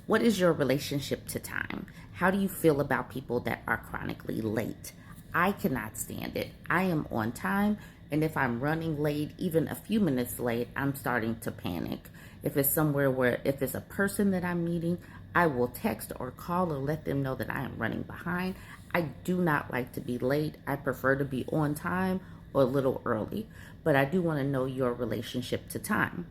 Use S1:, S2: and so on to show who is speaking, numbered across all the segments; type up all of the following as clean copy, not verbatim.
S1: What is your relationship to time? How do you feel about people that are chronically late? I cannot stand it. I am on time, and if I'm running late, even a few minutes late, I'm starting to panic. If it's somewhere where, if it's a person that I'm meeting, I will text or call or let them know that I am running behind. I do not like to be late. I prefer to be on time or a little early, but I do want to know your relationship to time.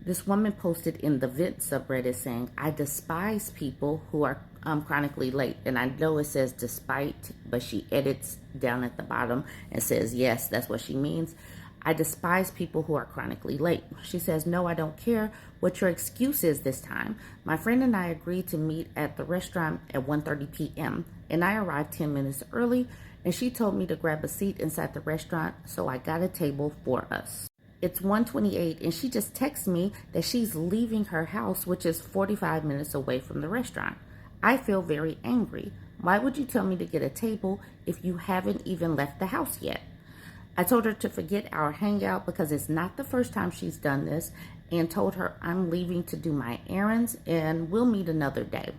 S1: This woman posted in the Vent subreddit saying, I despise people who are chronically late. And I know it says despite, but she edits down at the bottom and says, yes, that's what she means. I despise people who are chronically late. She says, no, I don't care what your excuse is this time. My friend and I agreed to meet at the restaurant at 1:30 p.m. and I arrived 10 minutes early, and she told me to grab a seat inside the restaurant, so I got a table for us. It's 1:28 and she just texts me that she's leaving her house, which is 45 minutes away from the restaurant. I feel very angry. Why would you tell me to get a table if you haven't even left the house yet? I told her to forget our hangout because it's not the first time she's done this, and told her I'm leaving to do my errands and we'll meet another day.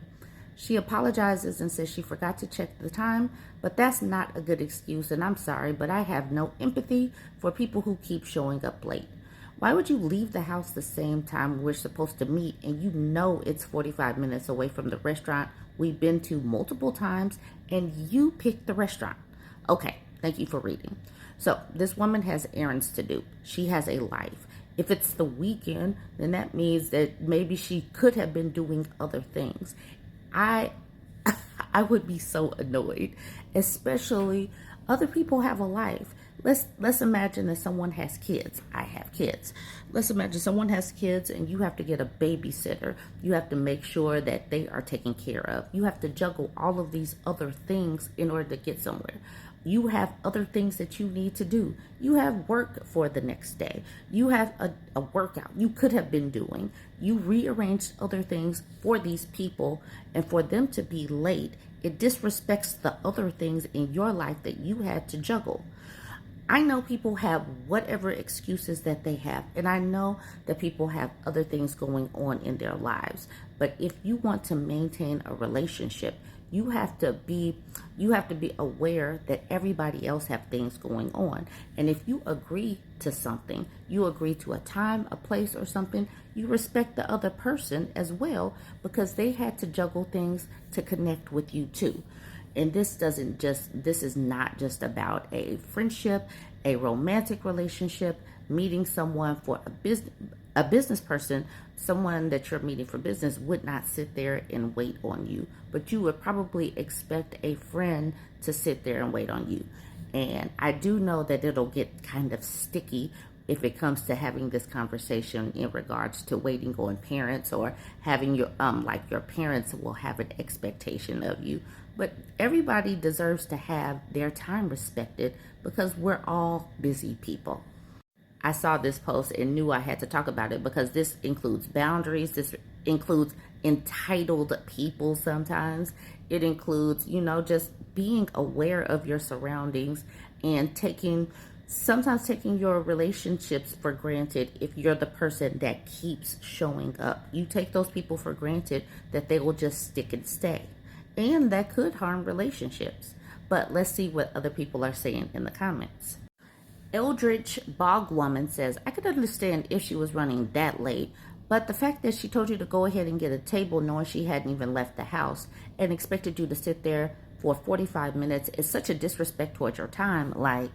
S1: She apologizes and says she forgot to check the time, but that's not a good excuse, and I'm sorry, but I have no empathy for people who keep showing up late. Why would you leave the house the same time we're supposed to meet and you know it's 45 minutes away from the restaurant we've been to multiple times and you picked the restaurant? Okay, thank you for reading. So this woman has errands to do. She has a life. If it's the weekend, then that means that maybe she could have been doing other things. I would be so annoyed, especially other people have a life. Let's imagine that someone has kids. I have kids. Let's imagine someone has kids and you have to get a babysitter. You have to make sure that they are taken care of. You have to juggle all of these other things in order to get somewhere. You have other things that you need to do. You have work for the next day. You have a workout you could have been doing. You rearranged other things for these people, and for them to be late, it disrespects the other things in your life that you had to juggle. I know people have whatever excuses that they have, and I know that people have other things going on in their lives. But if you want to maintain a relationship, you have to be aware that everybody else have things going on. And if you agree to something, you agree to a time, a place, or something, you respect the other person as well, because they had to juggle things to connect with you too. And this is not just about a friendship, a romantic relationship, meeting someone for a business person. Someone that you're meeting for business would not sit there and wait on you, but you would probably expect a friend to sit there and wait on you. And I do know that it'll get kind of sticky if it comes to having this conversation in regards to waiting on parents, or having your your parents will have an expectation of you. But everybody deserves to have their time respected, because we're all busy people. I saw this post and knew I had to talk about it, because this includes boundaries. This includes entitled people sometimes. It includes, just being aware of your surroundings and sometimes taking your relationships for granted. If you're the person that keeps showing up, you take those people for granted that they will just stick and stay. And that could harm relationships. But let's see what other people are saying in the comments. Eldritch Bogwoman says, I could understand if she was running that late, but the fact that she told you to go ahead and get a table knowing she hadn't even left the house and expected you to sit there for 45 minutes is such a disrespect towards your time. Like,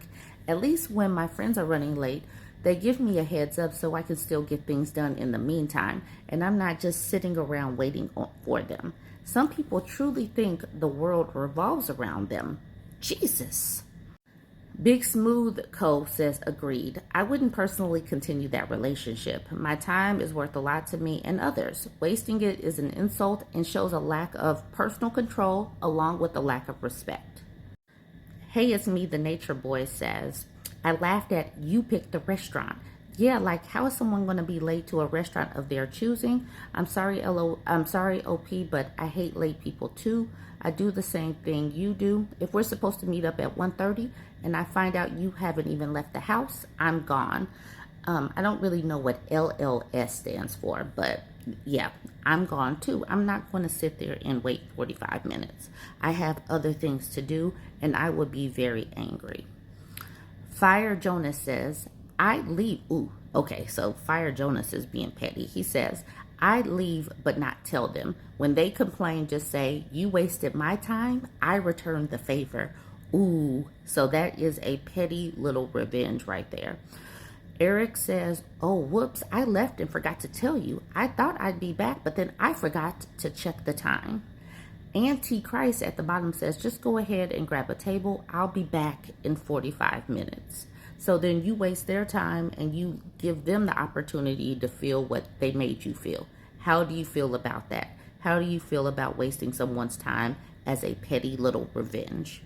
S1: at least when my friends are running late, they give me a heads up so I can still get things done in the meantime, and I'm not just sitting around waiting for them. Some people truly think the world revolves around them. Jesus. Big Smooth Co. says, agreed. I wouldn't personally continue that relationship. My time is worth a lot to me and others. Wasting it is an insult and shows a lack of personal control along with a lack of respect. Hey, it's me, the Nature Boy says, I laughed at you picked the restaurant. Yeah, like how is someone going to be late to a restaurant of their choosing? I'm sorry, OP, but I hate late people too. I do the same thing you do. If we're supposed to meet up at 1:30 and I find out you haven't even left the house, I'm gone. I don't really know what LLS stands for, but yeah, I'm gone too. I'm not going to sit there and wait 45 minutes. I have other things to do, and I would be very angry. Fire Jonas says, I leave. Ooh, okay, so Fire Jonas is being petty. He says, I leave but not tell them. When they complain, just say, you wasted my time. I returned the favor. Ooh, so that is a petty little revenge right there. Eric says, oh, whoops, I left and forgot to tell you. I thought I'd be back, but then I forgot to check the time. Antichrist at the bottom says, just go ahead and grab a table. I'll be back in 45 minutes. So then you waste their time and you give them the opportunity to feel what they made you feel. How do you feel about that? How do you feel about wasting someone's time as a petty little revenge?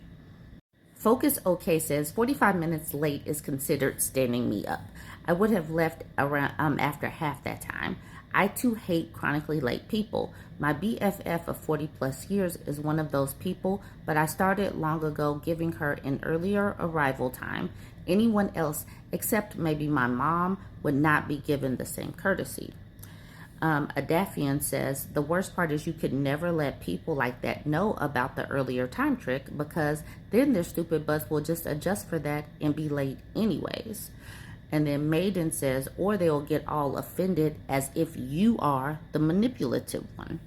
S1: Focus OK says 45 minutes late is considered standing me up. I would have left around after half that time. I too hate chronically late people. My BFF of 40 plus years is one of those people, but I started long ago giving her an earlier arrival time. Anyone else, except maybe my mom, would not be given the same courtesy. Adafian says, the worst part is you could never let people like that know about the earlier time trick because then their stupid butts will just adjust for that and be late anyways. And then Maiden says, or they'll get all offended as if you are the manipulative one.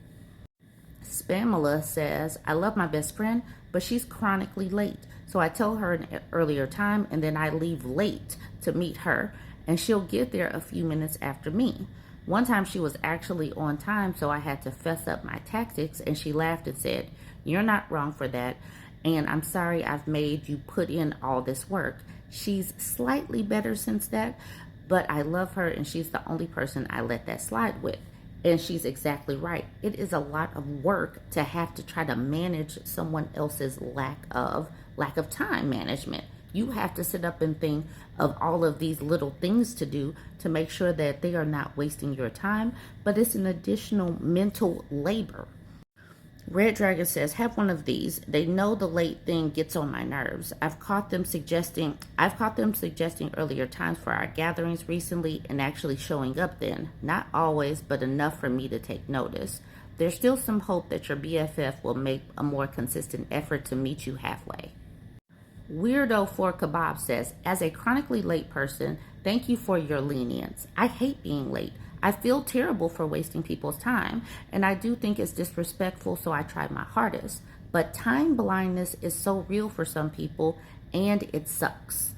S1: Spamela says, I love my best friend, but she's chronically late. So I tell her an earlier time and then I leave late to meet her and she'll get there a few minutes after me. One time she was actually on time, so I had to fess up my tactics, and she laughed and said, you're not wrong for that, and I'm sorry I've made you put in all this work. She's slightly better since that, but I love her, and she's the only person I let that slide with. And she's exactly right. It is a lot of work to have to try to manage someone else's lack of time management. You have to sit up and think of all of these little things to do to make sure that they are not wasting your time, but it's an additional mental labor. Red Dragon says, have one of these. They know the late thing gets on my nerves. I've caught them suggesting earlier times for our gatherings recently and actually showing up then. Not always, but enough for me to take notice. There's still some hope that your BFF will make a more consistent effort to meet you halfway. Weirdo for Kebab says, as a chronically late person, thank you for your lenience. I hate being late. I feel terrible for wasting people's time, and I do think it's disrespectful, so I try my hardest. But time blindness is so real for some people, and it sucks.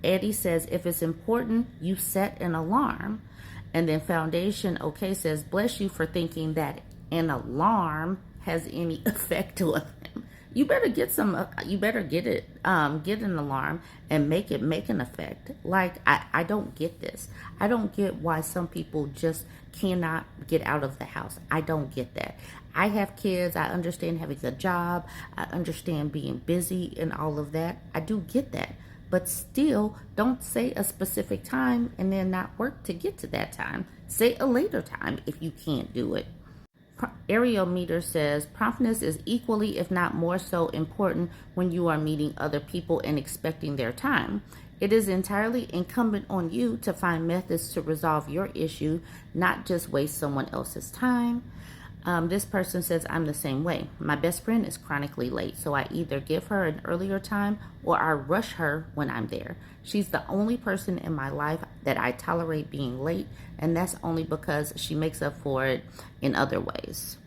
S1: Eddie says, if it's important, you set an alarm. And then Foundation OK says, bless you for thinking that an alarm has any effect on them. You better get get an alarm and make an effect. Like, I don't get this. I don't get why some people just cannot get out of the house. I don't get that. I have kids. I understand having a job. I understand being busy and all of that. I do get that. But still, don't say a specific time and then not work to get to that time. Say a later time if you can't do it. Areometer says, promptness is equally, if not more so, important when you are meeting other people and expecting their time. It is entirely incumbent on you to find methods to resolve your issue, not just waste someone else's time. This person says, I'm the same way. My best friend is chronically late, so I either give her an earlier time or I rush her when I'm there. She's the only person in my life that I tolerate being late, and that's only because she makes up for it in other ways.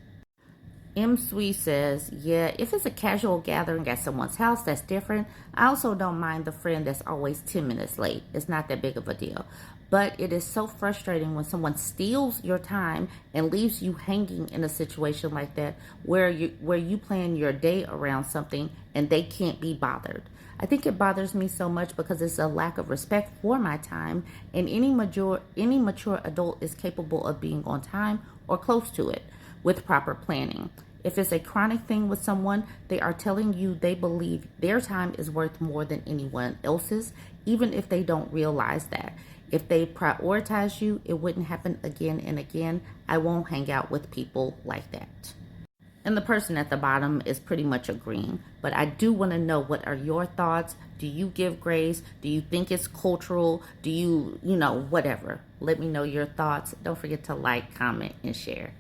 S1: M. Sweet says, yeah, if it's a casual gathering at someone's house, that's different. I also don't mind the friend that's always 10 minutes late. It's not that big of a deal. But it is so frustrating when someone steals your time and leaves you hanging in a situation like that where you plan your day around something and they can't be bothered. I think it bothers me so much because it's a lack of respect for my time, and any mature adult is capable of being on time or close to it with proper planning. If it's a chronic thing with someone, they are telling you they believe their time is worth more than anyone else's, even if they don't realize that. If they prioritize you, it wouldn't happen again and again. I won't hang out with people like that. And the person at the bottom is pretty much agreeing. But I do want to know, what are your thoughts? Do you give grace? Do you think it's cultural? Do you, whatever. Let me know your thoughts. Don't forget to like, comment, and share.